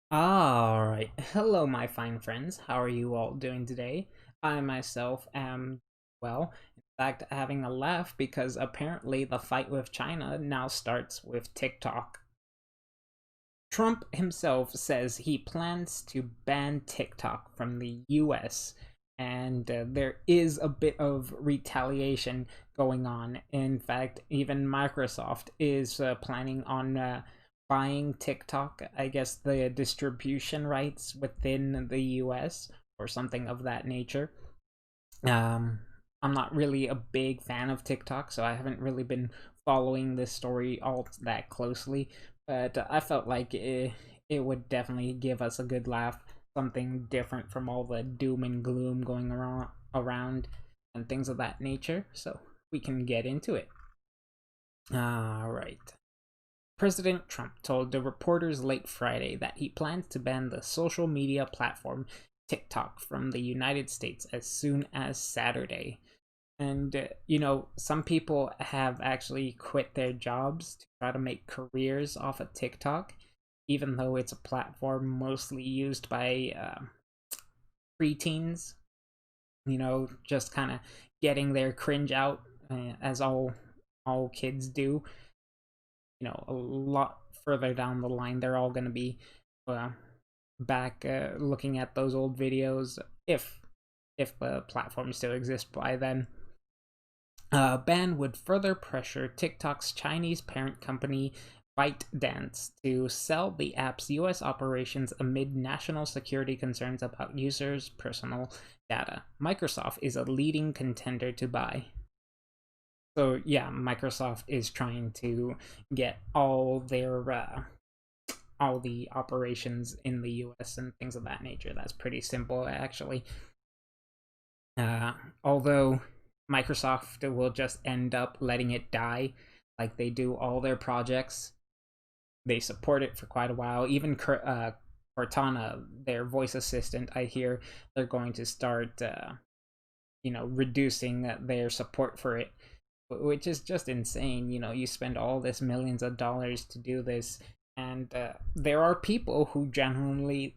All right. Hello, my fine friends. How are you all doing today? I myself am well. In fact, having a laugh because apparently the fight with China now starts with TikTok. Trump himself says he plans to ban TikTok from the US, and there is a bit of retaliation going on. In fact, even Microsoft is planning on buying TikTok, I guess the distribution rights within the US or something of that nature. Um, I'm not really a big fan of TikTok, so I haven't really been following this story all that closely. But I felt like it would definitely give us a good laugh, something different from all the doom and gloom going around and things of that nature. So we can get into it. All right. President Trump told the reporters late Friday that he plans to ban the social media platform TikTok from the United States as soon as Saturday. And, some people have actually quit their jobs to try to make careers off of TikTok, even though it's a platform mostly used by preteens, just kind of getting their cringe out, as all kids do. A lot further down the line, they're all going to be uh, back looking at those old videos if the platform still exists by then. Ban would further pressure TikTok's Chinese parent company ByteDance to sell the app's US operations amid national security concerns about users' personal data. Microsoft is a leading contender to buy. So yeah, Microsoft is trying to get all the operations in the US and things of that nature. That's pretty simple, actually. Although Microsoft will just end up letting it die, like they do all their projects. They support it for quite a while. Even Cortana, their voice assistant, I hear they're going to start, reducing their support for it, which is just insane. You spend all this millions of dollars to do this, and there are people who genuinely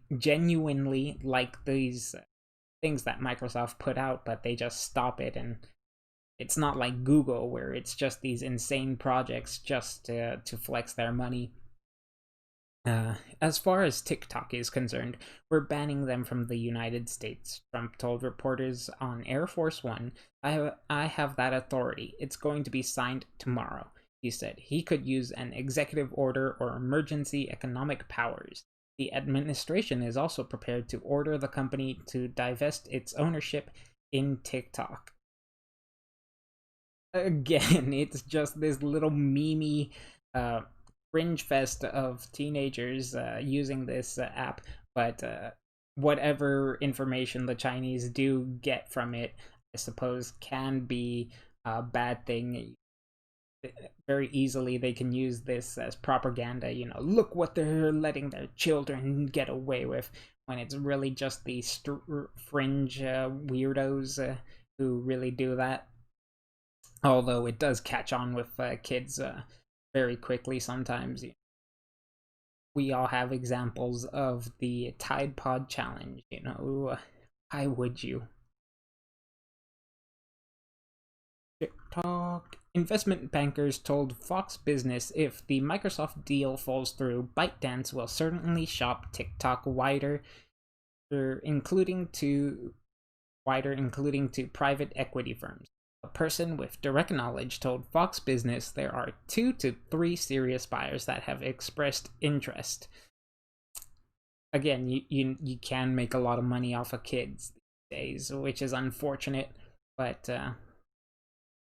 like these things that Microsoft put out, but they just stop it. And it's not like Google where it's just these insane projects just to flex their money. As far as TikTok is concerned, we're banning them from the United States, Trump told reporters on Air Force One. I have that authority. It's going to be signed tomorrow, he said. He could use an executive order or emergency economic powers. The administration is also prepared to order the company to divest its ownership in TikTok. Again, it's just this little memey uh, fringe fest of teenagers using this app, but whatever information the Chinese do get from it, I suppose, can be a bad thing. Very easily, they can use this as propaganda. Look what they're letting their children get away with, when it's really just these fringe weirdos who really do that. Although it does catch on with kids very quickly sometimes. We all have examples of the Tide Pod challenge. Why would you? TikTok. Investment bankers told Fox Business if the Microsoft deal falls through, ByteDance will certainly shop TikTok including to including to private equity firms. A person with direct knowledge told Fox Business there are 2 to 3 serious buyers that have expressed interest. Again, you can make a lot of money off of kids these days, which is unfortunate, but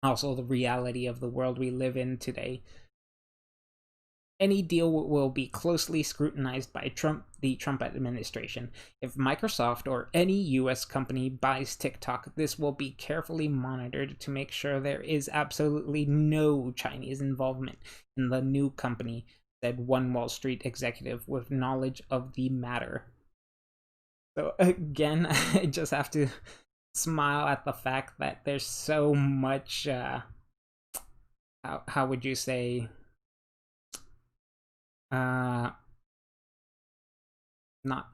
also the reality of the world we live in today. Any deal will be closely scrutinized by the Trump administration. If Microsoft or any US company buys TikTok, this will be carefully monitored to make sure there is absolutely no Chinese involvement in the new company, said one Wall Street executive with knowledge of the matter. So again, I just have to smile at the fact that there's so much how would you say uh not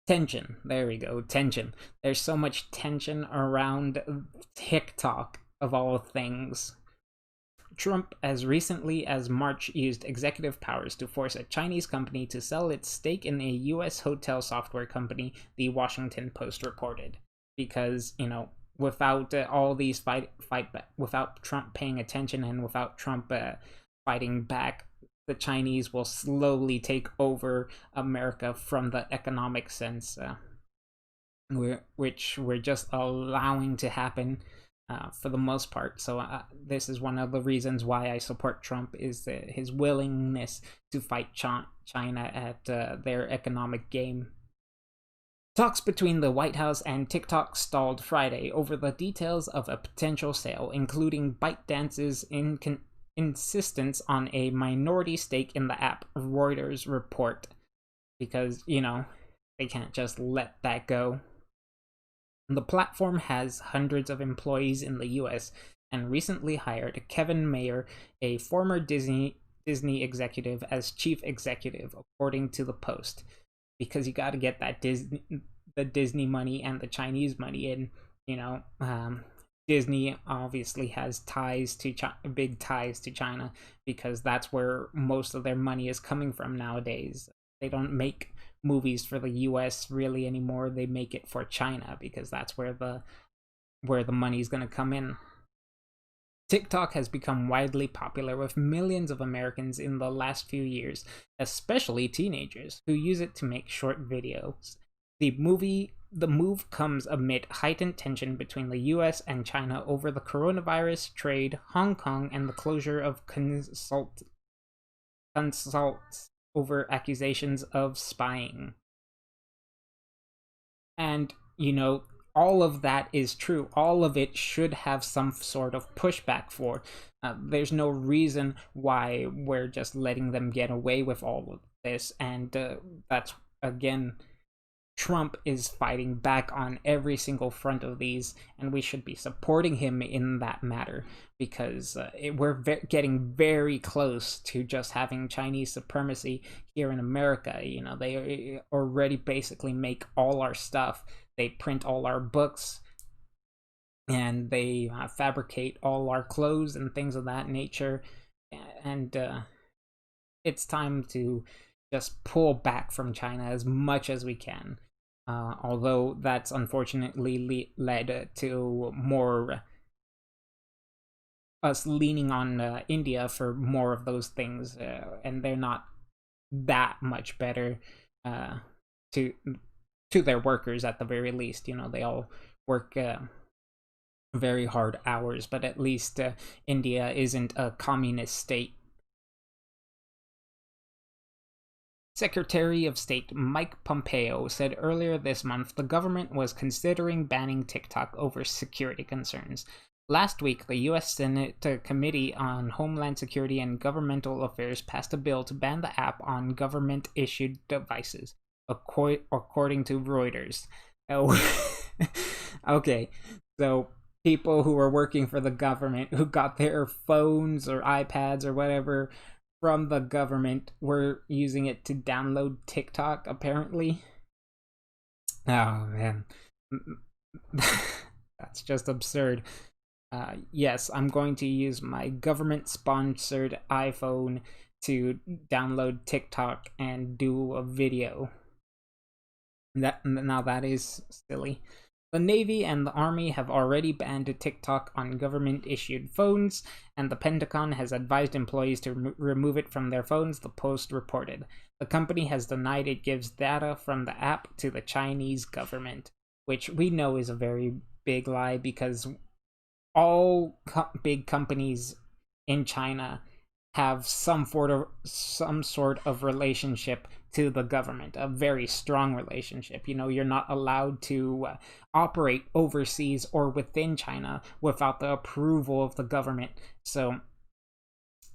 tension. There we go. Tension. There's so much tension around TikTok, of all things. Trump, as recently as March, used executive powers to force a Chinese company to sell its stake in a U.S. hotel software company, the Washington Post reported. Because, without all these without Trump paying attention and without Trump fighting back, the Chinese will slowly take over America from the economic sense, which we're just allowing to happen for the most part. So this is one of the reasons why I support Trump, is his willingness to fight China at their economic game. Talks between the White House and TikTok stalled Friday over the details of a potential sale, including ByteDance's insistence on a minority stake in the app, Reuters report. Because, they can't just let that go. The platform has hundreds of employees in the US and recently hired Kevin Mayer, a former Disney executive, as chief executive, according to the Post. Because you got to get that the Disney money and the Chinese money in. Disney obviously has big ties to China, because that's where most of their money is coming from nowadays. They don't make movies for the US really anymore. They make it for China, because that's where the money's going to come in. TikTok has become widely popular with millions of Americans in the last few years, especially teenagers who use it to make short videos. The move comes amid heightened tension between the US and China over the coronavirus, trade, Hong Kong, and the closure of consults over accusations of spying. And, all of that is true. All of it should have some sort of pushback for. There's no reason why we're just letting them get away with all of this. And that's, again, Trump is fighting back on every single front of these, and we should be supporting him in that matter, because we're getting very close to just having Chinese supremacy here in America. They already basically make all our stuff. They print all our books, and they fabricate all our clothes and things of that nature. And it's time to just pull back from China as much as we can. Although that's unfortunately led to more us leaning on India for more of those things, and they're not that much better to their workers, at the very least. They all work very hard hours, but at least India isn't a communist state. Secretary of State Mike Pompeo said earlier this month the government was considering banning TikTok over security concerns. Last week, the U.S. Senate Committee on Homeland Security and Governmental Affairs passed a bill to ban the app on government-issued devices, according to Reuters. Oh, okay, so people who are working for the government, who got their phones or iPads or whatever from the government, were using it to download TikTok, apparently. Oh, man. That's just absurd. Yes, I'm going to use my government-sponsored iPhone to download TikTok and do a video. Now that is silly. The Navy and the Army have already banned TikTok on government-issued phones, and the Pentagon has advised employees to remove it from their phones, the Post reported. The company has denied it gives data from the app to the Chinese government, which we know is a very big lie, because all big companies in China have some sort of relationship to the government, a very strong relationship. You're not allowed to operate overseas or within China without the approval of the government. So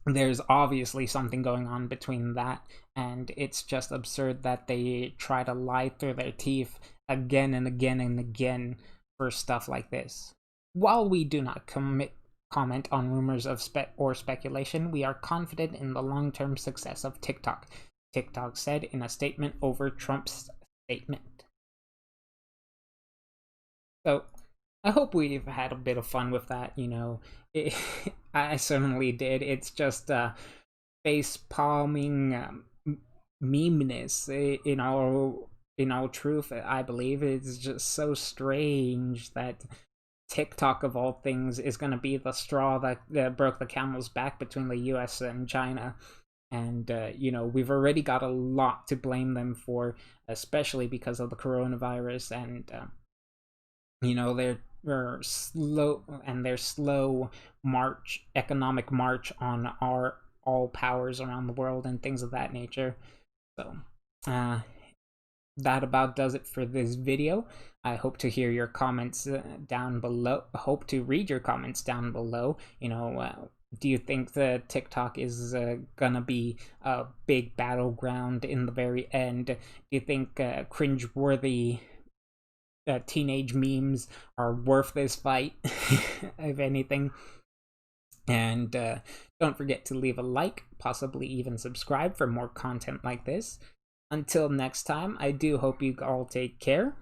there's obviously something going on between that, and it's just absurd that they try to lie through their teeth again and again and again for stuff like this. While we do not comment on rumors of speculation, we are confident in the long-term success of TikTok. TikTok said in a statement over Trump's statement. So I hope we've had a bit of fun with that. It, I certainly did. It's just face palming memeness in all truth. I believe it's just so strange that TikTok of all things is going to be the straw that broke the camel's back between the US and China. And we've already got a lot to blame them for, especially because of the coronavirus. And their slow economic march on our all powers around the world and things of that nature. So that about does it for this video. I hope to hear your comments down below. Hope to read your comments down below. Do you think that TikTok is gonna be a big battleground in the very end? Do you think cringe-worthy teenage memes are worth this fight, if anything? And don't forget to leave a like, possibly even subscribe for more content like this. Until next time, I do hope you all take care.